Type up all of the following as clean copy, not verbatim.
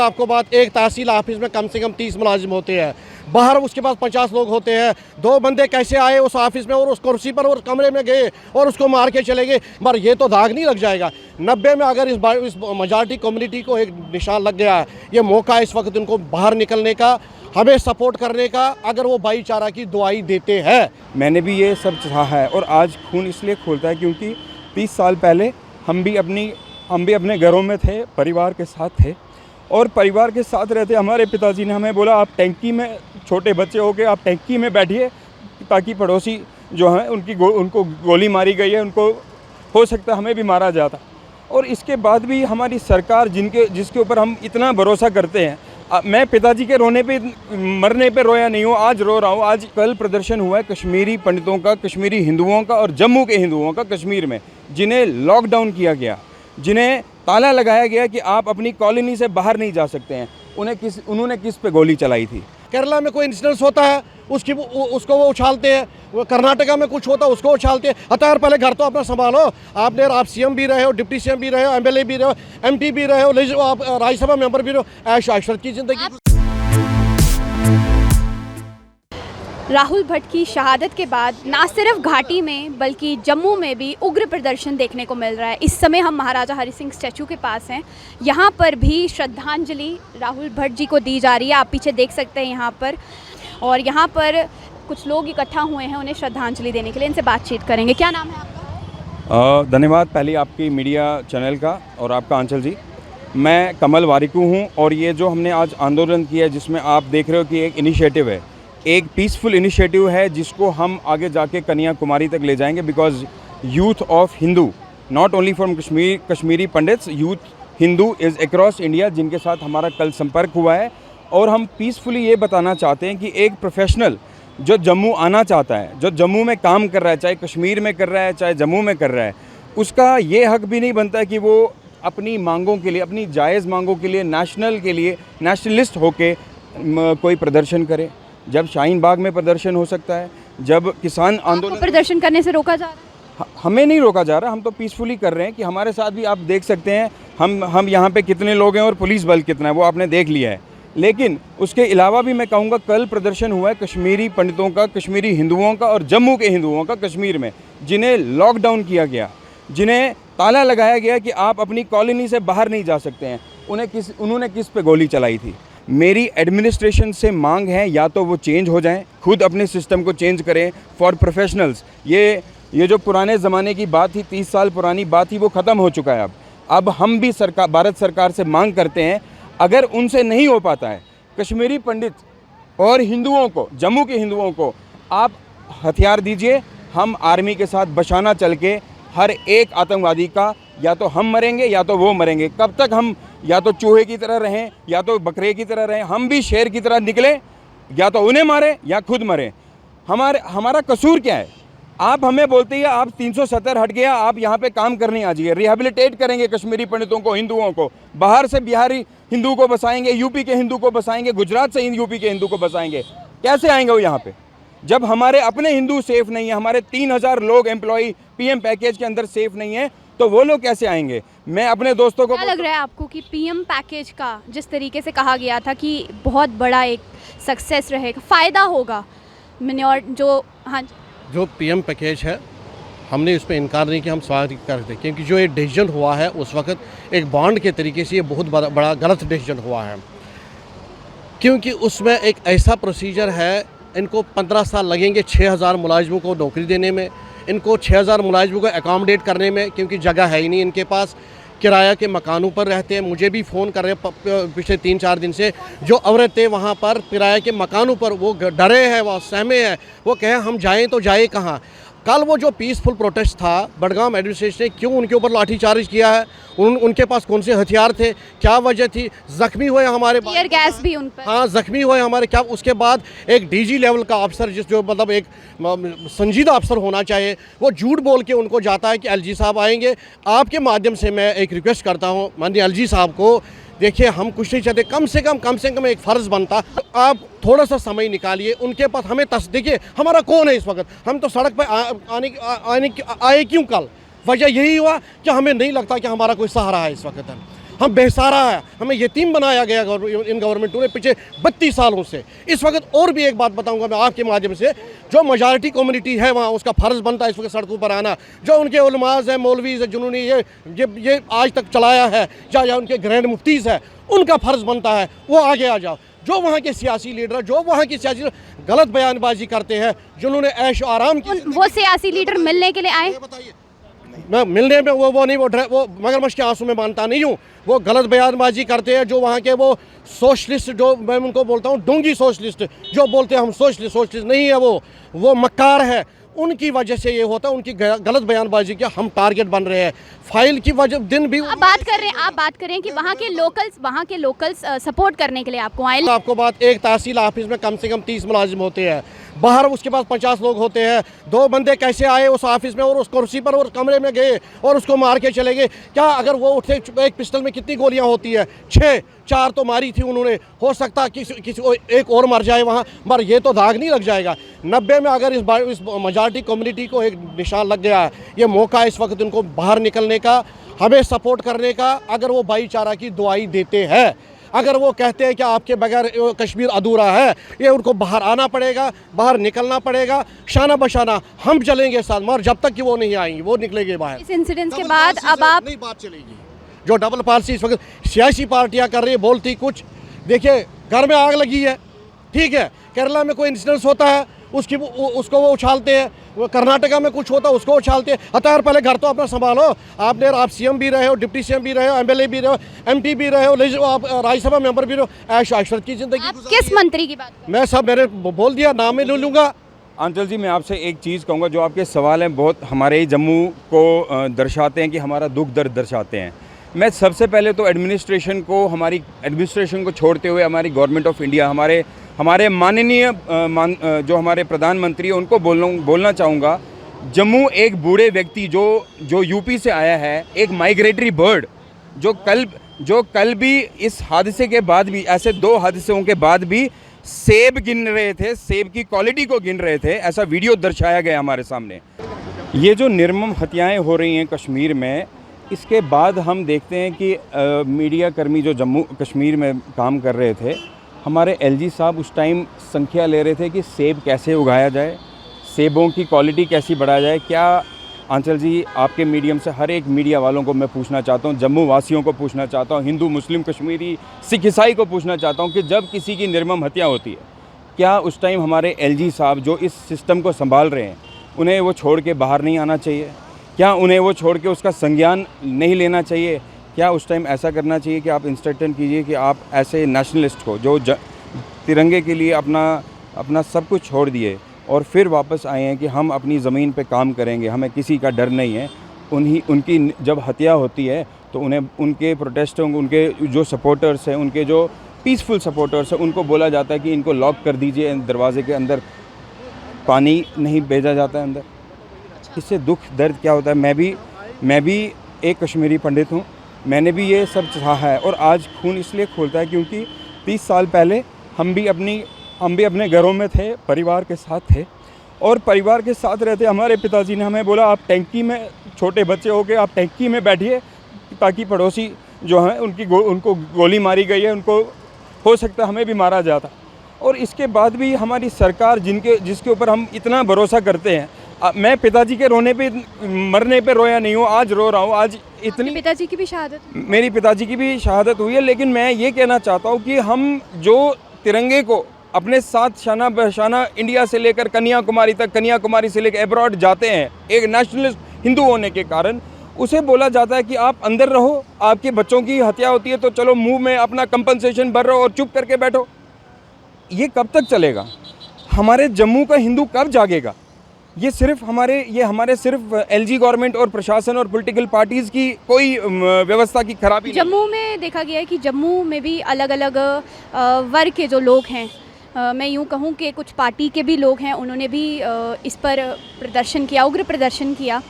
आपको बात, एक तहसील ऑफिस में कम से कम 30 मुलाजिम होते हैं, बाहर उसके पास 50 लोग होते हैं। 2 बंदे कैसे आए उस ऑफिस में और उस कुर्सी पर और कमरे में गए और उसको मार के चले गए? मगर ये तो दाग नहीं लग जाएगा? 90 में अगर इस मेजॉरिटी कम्युनिटी को एक निशान लग गया है, ये मौका है इस वक्त उनको बाहर निकलने का, हमें सपोर्ट करने का, अगर वो भाईचारा की दुआई देते हैं। मैंने भी ये सब चाहा है और आज खून इसलिए खोलता है क्योंकि 30 साल पहले हम भी अपने घरों में थे, परिवार के साथ थे, और परिवार के साथ रहते हमारे पिताजी ने हमें बोला आप टैंकी में, छोटे बच्चे हो के आप टैंकी में बैठिए ताकि पड़ोसी जो हैं उनको गोली मारी गई है, उनको हो सकता है हमें भी मारा जाता। और इसके बाद भी हमारी सरकार जिसके ऊपर हम इतना भरोसा करते हैं, मैं पिताजी के मरने पे रोया नहीं हूँ, आज रो रहा हूँ। आज कल प्रदर्शन हुआ है कश्मीरी पंडितों का, कश्मीरी हिंदुओं का और जम्मू के हिंदुओं का कश्मीर में, जिन्हें लॉकडाउन किया गया, जिन्हें ताला लगाया गया कि आप अपनी कॉलोनी से बाहर नहीं जा सकते हैं। उन्होंने किस पे गोली चलाई थी? केरला में कोई इंसिडेंस होता है उसको वो उछालते हैं, वो कर्नाटका में कुछ होता है उसको उछालते हैं। यार पहले घर तो अपना संभालो। आप सीएम भी रहे हो, डिप्टी सीएम भी रहे हो, एमएलए भी रहे हो, एमपी भी रहे हो, आप राज्यसभा मेंबर भी रहे हो, ऐश ऐशरत की जिंदगी। राहुल भट्ट की शहादत के बाद ना सिर्फ घाटी में बल्कि जम्मू में भी उग्र प्रदर्शन देखने को मिल रहा है। इस समय हम महाराजा हरि सिंह स्टैचू के पास हैं। यहाँ पर भी श्रद्धांजलि राहुल भट्ट जी को दी जा रही है। आप पीछे देख सकते हैं यहाँ पर, और यहाँ पर कुछ लोग इकट्ठा हुए हैं उन्हें श्रद्धांजलि देने के लिए। इनसे बातचीत करेंगे। क्या नाम है आपका? धन्यवाद पहले आपकी मीडिया चैनल का और आपका आंचल जी। मैं कमल वारिकू हूँ और ये जो हमने आज आंदोलन किया है जिसमें आप देख रहे हो कि एक इनिशिएटिव है, एक पीसफुल इनिशिएटिव है जिसको हम आगे जाके कन्याकुमारी तक ले जाएंगे। Because youth of Hindu, not only from Kashmir, Kashmiri pandits, youth Hindu is across India, जिनके साथ हमारा कल संपर्क हुआ है। और हम पीसफुली ये बताना चाहते हैं कि एक प्रोफेशनल जो जम्मू आना चाहता है, जो जम्मू में काम कर रहा है, चाहे कश्मीर में कर रहा है चाहे जम्मू में कर रहा है, उसका ये हक भी नहीं बनता कि वो अपनी मांगों के लिए, अपनी जायज़ मांगों के लिए, नेशनलिस्ट होके कोई प्रदर्शन करे। जब शाहीन बाग में प्रदर्शन हो सकता है, जब किसान आंदोलन प्रदर्शन करने से रोका जा रहा है? हमें नहीं रोका जा रहा, हम तो पीसफुली कर रहे हैं। कि हमारे साथ भी आप देख सकते हैं हम यहाँ पे कितने लोग हैं और पुलिस बल कितना है वो आपने देख लिया है। लेकिन उसके अलावा भी मैं कहूँगा कल प्रदर्शन हुआ है कश्मीरी पंडितों का, कश्मीरी हिंदुओं का और जम्मू के हिंदुओं का कश्मीर में, जिन्हें लॉकडाउन किया गया, जिन्हें ताला लगाया गया कि आप अपनी कॉलोनी से बाहर नहीं जा सकते हैं। उन्होंने किस पे गोली चलाई थी? मेरी एडमिनिस्ट्रेशन से मांग है या तो वो चेंज हो जाएं, खुद अपने सिस्टम को चेंज करें फॉर प्रोफेशनल्स। ये जो पुराने ज़माने की बात थी, 30 साल पुरानी बात थी, वो ख़त्म हो चुका है। अब हम भी भारत सरकार से मांग करते हैं, अगर उनसे नहीं हो पाता है, कश्मीरी पंडित और हिंदुओं को, जम्मू के हिंदुओं को आप हथियार दीजिए। हम आर्मी के साथ बशाना चल के हर एक आतंकवादी का या तो हम मरेंगे या तो वो मरेंगे। कब तक हम या तो चूहे की तरह रहें या तो बकरे की तरह रहें? हम भी शेर की तरह निकले, या तो उन्हें मारें या खुद मरें। हमारा कसूर क्या है? आप हमें बोलते हैं आप 370 हट गया, आप यहाँ पे काम करने आ जाइए, रिहेबिलिटेट करेंगे कश्मीरी पंडितों को, हिंदुओं को। बाहर से बिहारी हिंदू को बसाएंगे, यूपी के हिंदू को बसाएंगे, गुजरात से यूपी के हिंदू को बसाएंगे। कैसे आएंगे वो यहाँ पे जब हमारे अपने हिंदू सेफ नहीं है? हमारे 3000 लोग एम्प्लॉई पीएम पैकेज के अंदर सेफ नहीं है, तो वो लोग कैसे आएंगे? मैं अपने दोस्तों को, क्या लग रहा है आपको कि पीएम पैकेज का जिस तरीके से कहा गया था कि बहुत बड़ा एक सक्सेस रहेगा, फ़ायदा होगा जो पीएम पैकेज है, हमने उस पर इनकार नहीं किया, हम स्वागत करते, क्योंकि जो ये डिसीजन हुआ है उस वक्त एक बॉन्ड के तरीके से ये बहुत बड़ा गलत डिसीजन हुआ है। क्योंकि उसमें एक ऐसा प्रोसीजर है, इनको 15 साल लगेंगे 6000 मुलाजिमों को नौकरी देने में, इनको 6000 मुलाजिमों को अकोमोडेट करने में, क्योंकि जगह है ही नहीं इनके पास। किराया के मकानों पर रहते हैं। मुझे भी फ़ोन कर रहे हैं पिछले 3-4 दिन से, जो औरतें वहाँ पर किराए के मकानों पर वो डरे हैं, वो सहमे हैं, वो कहें हम जाएं तो जाए कहाँ। कल वो जो पीसफुल प्रोटेस्ट था, बडगाम एडमिनिस्ट्रेशन ने क्यों उनके ऊपर लाठीचार्ज किया है? उनके पास कौन से हथियार थे? क्या वजह थी? जख्मी हुए हमारे, टीयर गैस भी उन पर, हाँ जख्मी हुए हमारे। क्या उसके बाद एक डीजी लेवल का अफसर, जो मतलब एक संजीदा अफसर होना चाहिए, वो झूठ बोल के उनको जाता है कि एलजी साहब आएंगे। आपके माध्यम से मैं एक रिक्वेस्ट करता हूँ माननीय एलजी साहब को, देखिए हम कुछ नहीं चाहते, कम से कम एक फ़र्ज़ बनता, आप थोड़ा सा समय निकालिए उनके पास। हमें देखिए हमारा कौन है इस वक्त, हम तो सड़क पर आए क्यों? कल वजह यही हुआ कि हमें नहीं लगता कि हमारा कोई सहारा है इस वक्त। हम बेसहारा है, हमें यतीम बनाया गया इन गवर्नमेंटों ने पिछले 32 सालों से। इस वक्त और भी एक बात बताऊंगा मैं आपके माध्यम से, जो मेजॉरिटी कम्युनिटी है वहाँ उसका फ़र्ज़ बनता है इस वक्त सड़कों पर आना। जो उनके उलमाज हैं, मौलवीज़ हैं, जिन्होंने ये आज तक चलाया है, या उनके ग्रैंड मुफ्तीज़ है, उनका फ़र्ज़ बनता है वो आगे आ जाओ। जो वहाँ के सियासी लीडर, जो वहाँ के सियासी गलत बयानबाजी करते हैं, जिन्होंने ऐश आराम की, वो सियासी लीडर मिलने के लिए आए, बताइए। मैं मिलने में वो नहीं, वो मगरमच्छ के आंसू में मानता नहीं हूँ। वो गलत बयानबाजी करते हैं, जो वहाँ के वो सोशलिस्ट, जो मैं उनको बोलता हूँ डोंगी सोशलिस्ट, जो बोलते हैं हम सोशलिस्ट नहीं है, वो मक्कार है। उनकी वजह से ये होता है, उनकी गलत बयानबाजी के हम टारगेट बन रहे हैं। फाइल की वजह दिन भी आप बात कर रहे हैं कि वहाँ के लोकल्स सपोर्ट करने के लिए आपको आए। आपको बात, एक तहसील ऑफिस में कम से कम 30 मुलाजिम होते हैं, बाहर उसके पास 50 लोग होते हैं। 2 बंदे कैसे आए उस ऑफिस में और उस कुर्सी पर और कमरे में गए और उसको मार के चले गए? क्या अगर वो उठे, एक पिस्टल में कितनी गोलियां होती है? 6, 4 तो मारी थी उन्होंने। हो सकता है किसी एक और मर जाए वहाँ, मगर ये तो दाग नहीं लग जाएगा। 90 में अगर इस मेजॉरिटी कम्युनिटी को एक निशान लग गया है, ये मौका इस वक्त उनको बाहर निकलने का, हमें सपोर्ट करने का। अगर वो भाईचारा की दुआई देते हैं, अगर वो कहते हैं कि आपके बगैर कश्मीर अधूरा है, ये उनको बाहर आना पड़ेगा, बाहर निकलना पड़ेगा। शाना बशाना हम चलेंगे साथ, मगर जब तक कि वो नहीं आएंगे, वो निकलेंगे बाहर। इस इंसिडेंट के बाद अब आप नहीं बात चलेगी। जो डबल पॉलिसी इस वक्त सियासी पार्टियां कर रही है, बोलती कुछ। देखिए, घर में आग लगी है, ठीक है, केरला में कोई इंसिडेंस होता है उसको वो उछालते हैं, वो कर्नाटका में कुछ होता है उसको उछालते हैं। हतार पहले घर तो अपना संभालो। आप सीएम भी रहे हो, डिप्टी सीएम भी रहे हो, एमएलए भी रहे हो, एमपी भी रहे हो, आप राज्यसभा मेंबर भी रहे हो। ऐश आशरत की जिंदगी। किस मंत्री की बात कर? मैं सब मैंने बोल दिया, नाम में ले लूँगा। आंचल जी, मैं आपसे एक चीज़ कहूँगा, जो आपके सवाल हैं बहुत हमारे जम्मू को दर्शाते हैं, कि हमारा दुख दर्द दर्शाते हैं। मैं सबसे पहले तो एडमिनिस्ट्रेशन को, हमारी एडमिनिस्ट्रेशन को छोड़ते हुए हमारी गवर्नमेंट ऑफ इंडिया, हमारे माननीय जो हमारे प्रधानमंत्री हैं, उनको बोलना चाहूँगा, जम्मू एक बूढ़े व्यक्ति जो यूपी से आया है, एक माइग्रेटरी बर्ड, जो कल भी इस हादसे के बाद भी, ऐसे 2 हादसों के बाद भी सेब गिन रहे थे, सेब की क्वालिटी को गिन रहे थे, ऐसा वीडियो दर्शाया गया हमारे सामने। ये जो निर्मम हत्याएं हो रही हैं कश्मीर में, इसके बाद हम देखते हैं कि मीडिया कर्मी जो जम्मू कश्मीर में काम कर रहे थे, हमारे एलजी साहब उस टाइम संख्या ले रहे थे कि सेब कैसे उगाया जाए, सेबों की क्वालिटी कैसी बढ़ाया जाए। क्या आंचल जी, आपके मीडियम से हर एक मीडिया वालों को मैं पूछना चाहता हूँ, जम्मू वासियों को पूछना चाहता हूँ, हिंदू मुस्लिम कश्मीरी सिख ईसाई को पूछना चाहता हूँ कि जब किसी की निर्मम हत्या होती है, क्या उस टाइम हमारे एलजी साहब जो इस सिस्टम को संभाल रहे हैं, उन्हें वो छोड़ के बाहर नहीं आना चाहिए? क्या उन्हें वो छोड़ के उसका संज्ञान नहीं लेना चाहिए? क्या उस टाइम ऐसा करना चाहिए कि आप इंस्ट्रक्शन कीजिए कि आप ऐसे नेशनलिस्ट को, जो तिरंगे के लिए अपना सब कुछ छोड़ दिए और फिर वापस आए हैं कि हम अपनी ज़मीन पे काम करेंगे, हमें किसी का डर नहीं है, उनकी जब हत्या होती है तो उन्हें, उनके प्रोटेस्टों, उनके जो सपोर्टर्स हैं, उनके जो पीसफुल सपोर्टर्स हैं, उनको बोला जाता है कि इनको लॉक कर दीजिए, दरवाजे के अंदर पानी नहीं भेजा जाता है अंदर। इससे दुख दर्द क्या होता है? मैं भी एक कश्मीरी पंडित हूँ, मैंने भी ये सब सहा है, और आज खून इसलिए खोलता है क्योंकि 30 साल पहले हम भी अपने घरों में थे, परिवार के साथ थे, और परिवार के साथ रहते हमारे पिताजी ने हमें बोला, आप टैंकी में, छोटे बच्चे हो के आप टैंकी में बैठिए, ताकि पड़ोसी जो हैं उनको गोली मारी गई है, उनको हो सकता है हमें भी मारा जाता। और इसके बाद भी हमारी सरकार, जिसके ऊपर हम इतना भरोसा करते हैं, मैं पिताजी के मरने पे रोया नहीं हूँ, आज रो रहा हूँ। आज इतनी, पिताजी की भी शहादत, मेरी पिताजी की भी शहादत हुई है, लेकिन मैं ये कहना चाहता हूँ कि हम जो तिरंगे को अपने साथ शाना बशाना इंडिया से लेकर कन्याकुमारी तक, कन्याकुमारी से लेकर एब्रॉड जाते हैं, एक नेशनलिस्ट हिंदू होने के कारण, उसे बोला जाता है कि आप अंदर रहो, आपके बच्चों की हत्या होती है तो चलो मुंह में अपना कंपनसेशन भर रहो और चुप करके बैठो। ये कब तक चलेगा? हमारे जम्मू का हिंदू कब जागेगा? ये हमारे सिर्फ एलजी गवर्नमेंट और प्रशासन और पॉलिटिकल पार्टीज़ की कोई व्यवस्था की खराबी। जम्मू में देखा गया है कि जम्मू में भी अलग अलग वर्ग के जो लोग हैं, मैं यूँ कहूँ कि कुछ पार्टी के भी लोग हैं, उन्होंने भी इस पर प्रदर्शन किया, उग्र प्रदर्शन किया,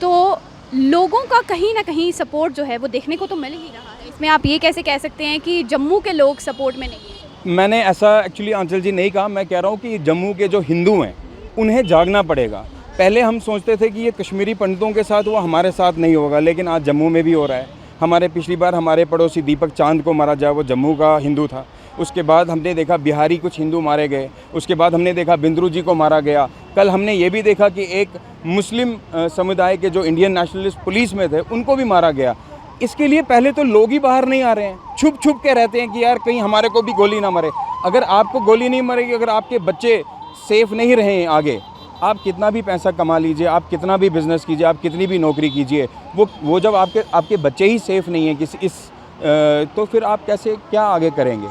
तो लोगों का कहीं ना कहीं सपोर्ट जो है वो देखने को तो मिल ही रहा है। इसमें आप ये कैसे कह सकते हैं कि जम्मू के लोग सपोर्ट में नहीं हैं? मैंने ऐसा एक्चुअली आंचल जी नहीं कहा, मैं कह रहा हूँ कि जम्मू के जो हिंदू हैं उन्हें जागना पड़ेगा। पहले हम सोचते थे कि ये कश्मीरी पंडितों के साथ हुआ, हमारे साथ नहीं होगा, लेकिन आज जम्मू में भी हो रहा है, हमारे पिछली बार हमारे पड़ोसी दीपक चांद को मारा जाए, वो जम्मू का हिंदू था। उसके बाद हमने देखा बिहारी कुछ हिंदू मारे गए। उसके बाद हमने देखा बिंद्रू जी को मारा गया। कल हमने ये भी देखा कि एक मुस्लिम समुदाय के जो इंडियन नेशनलिस्ट पुलिस में थे उनको भी मारा गया। इसके लिए पहले तो लोग ही बाहर नहीं आ रहे हैं, छुप छुप के रहते हैं कि यार कहीं हमारे को भी गोली ना मारे। अगर आपको गोली नहीं मरेगी, अगर आपके बच्चे सेफ़ नहीं रहे आगे, आप कितना भी पैसा कमा लीजिए, आप कितना भी बिज़नेस कीजिए, आप कितनी भी नौकरी कीजिए, वो जब आपके बच्चे ही सेफ़ नहीं हैं तो फिर आप कैसे क्या आगे करेंगे।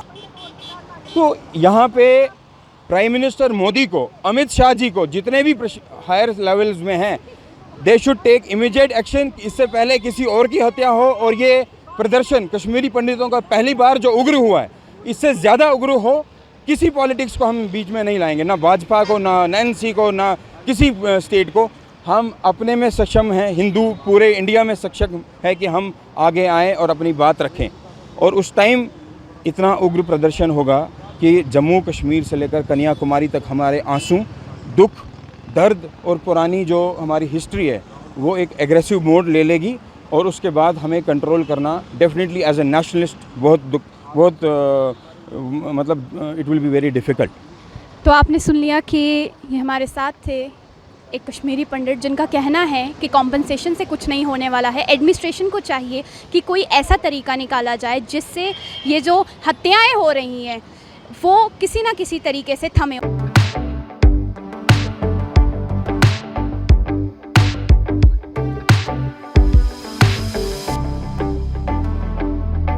तो यहाँ पे प्राइम मिनिस्टर मोदी को, अमित शाह जी को, जितने भी हायर लेवल्स में हैं, they should take immediate action. इससे पहले किसी और की हत्या हो और ये प्रदर्शन कश्मीरी पंडितों का पहली बार जो उग्र हुआ है, इससे ज़्यादा उग्र हो। किसी पॉलिटिक्स को हम बीच में नहीं लाएंगे, ना भाजपा को, ना एनसी को, ना किसी स्टेट को। हम अपने में सक्षम हैं, हिंदू पूरे इंडिया में सक्षम है कि हम आगे आएँ और अपनी बात रखें। और उस टाइम इतना उग्र प्रदर्शन होगा कि जम्मू कश्मीर से लेकर कन्याकुमारी तक हमारे आंसू, दुख, दर्द और पुरानी जो हमारी हिस्ट्री है वो एक एग्रेसिव मोड ले लेगी। और उसके बाद हमें कंट्रोल करना डेफिनेटली एज ए नेशनलिस्ट बहुत मतलब it will be very difficult. तो आपने सुन लिया कि ये हमारे साथ थे एक कश्मीरी पंडित जिनका कहना है कि कॉम्पनसेशन से कुछ नहीं होने वाला है। एडमिनिस्ट्रेशन को चाहिए कि कोई ऐसा तरीका निकाला जाए जिससे ये जो हत्याएं हो रही हैं वो किसी ना किसी तरीके से थमे।